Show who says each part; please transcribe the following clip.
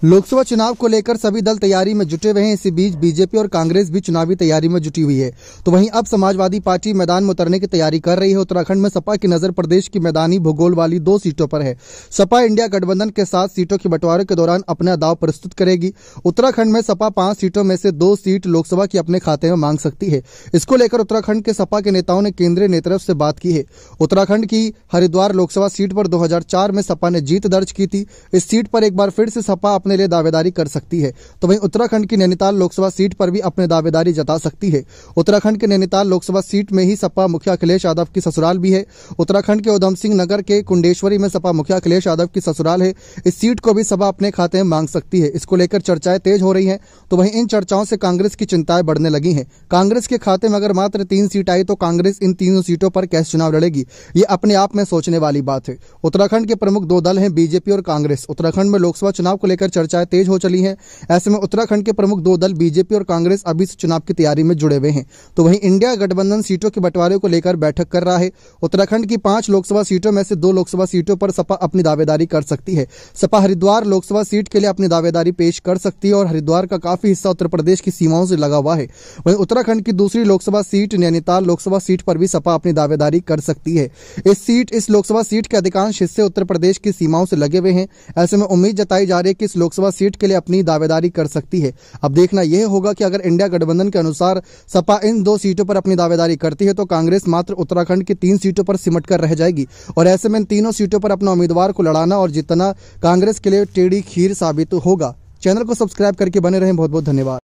Speaker 1: लोकसभा चुनाव को लेकर सभी दल तैयारी में जुटे हुए हैं। इसी बीच बीजेपी और कांग्रेस भी चुनावी तैयारी में जुटी हुई है। तो वहीं अब समाजवादी पार्टी मैदान में उतरने की तैयारी कर रही है। उत्तराखंड में सपा की नजर प्रदेश की मैदानी भूगोल वाली 2 सीटों पर है। सपा इंडिया गठबंधन के 7 सीटों के बंटवारे के दौरान अपना दाव प्रस्तुत करेगी। उत्तराखंड में सपा 5 सीटों में से 2 सीट लोकसभा की अपने खाते में मांग सकती है। इसको लेकर उत्तराखंड के सपा के नेताओं ने केंद्रीय नेतृत्व से बात की है। उत्तराखंड की हरिद्वार लोकसभा सीट पर 2004 में सपा ने जीत दर्ज की थी। इस सीट पर एक बार फिर से सपा अपने लिए दावेदारी कर सकती है। तो वहीं उत्तराखंड की नैनीताल लोकसभा सीट पर भी अपने दावेदारी जता सकती है। उत्तराखंड के नैनीताल लोकसभा सीट में ही सपा मुखिया अखिलेश यादव की ससुराल भी है। उत्तराखंड के उधम सिंह नगर के कुंडेश्वरी में सपा मुखिया अखिलेश यादव की ससुराल है। इस सीट को भी सपा अपने खाते में मांग सकती है। इसको लेकर चर्चाएं तेज हो रही हैं। तो वहीं इन चर्चाओं से कांग्रेस की चिंताएं बढ़ने लगी हैं। कांग्रेस के खाते में अगर मात्र 3 सीट आई तो कांग्रेस इन तीनों सीटों पर कैसे चुनाव लड़ेगी, ये अपने आप में सोचने वाली बात है। उत्तराखंड के प्रमुख 2 दल हैं, बीजेपी और कांग्रेस। उत्तराखंड में लोकसभा चुनाव को लेकर चर्चाएं तेज हो चली हैं। ऐसे में उत्तराखंड के प्रमुख 2 दल बीजेपी और कांग्रेस अभी से चुनाव की तैयारी में जुड़े हुए हैं। तो वहीं इंडिया गठबंधन सीटों के बंटवारे को लेकर बैठक कर रहा है। उत्तराखंड की 5 लोकसभा सीटों में से 2 लोकसभा सीटों पर सपा अपनी दावेदारी कर सकती है। सपा हरिद्वार लोकसभा सीट के लिए अपनी दावेदारी पेश कर सकती है और हरिद्वार का काफी हिस्सा उत्तर प्रदेश की सीमाओं से लगा हुआ है। वहीं उत्तराखंड की दूसरी लोकसभा सीट नैनीताल लोकसभा सीट पर भी सपा अपनी दावेदारी कर सकती है। इस लोकसभा सीट के अधिकांश हिस्से उत्तर प्रदेश की सीमाओं से लगे हुए हैं। ऐसे में उम्मीद जताई जा रही है कि इस लोकसभा सीट के लिए अपनी दावेदारी कर सकती है। अब देखना यह होगा कि अगर इंडिया गठबंधन के अनुसार सपा इन 2 सीटों पर अपनी दावेदारी करती है तो कांग्रेस मात्र उत्तराखंड की 3 सीटों पर सिमट कर रह जाएगी और ऐसे में इन तीनों सीटों पर अपना उम्मीदवार को लड़ाना और जीतना कांग्रेस के लिए टेढ़ी खीर साबित होगा। चैनल को सब्सक्राइब करके बने रहें। बहुत बहुत धन्यवाद।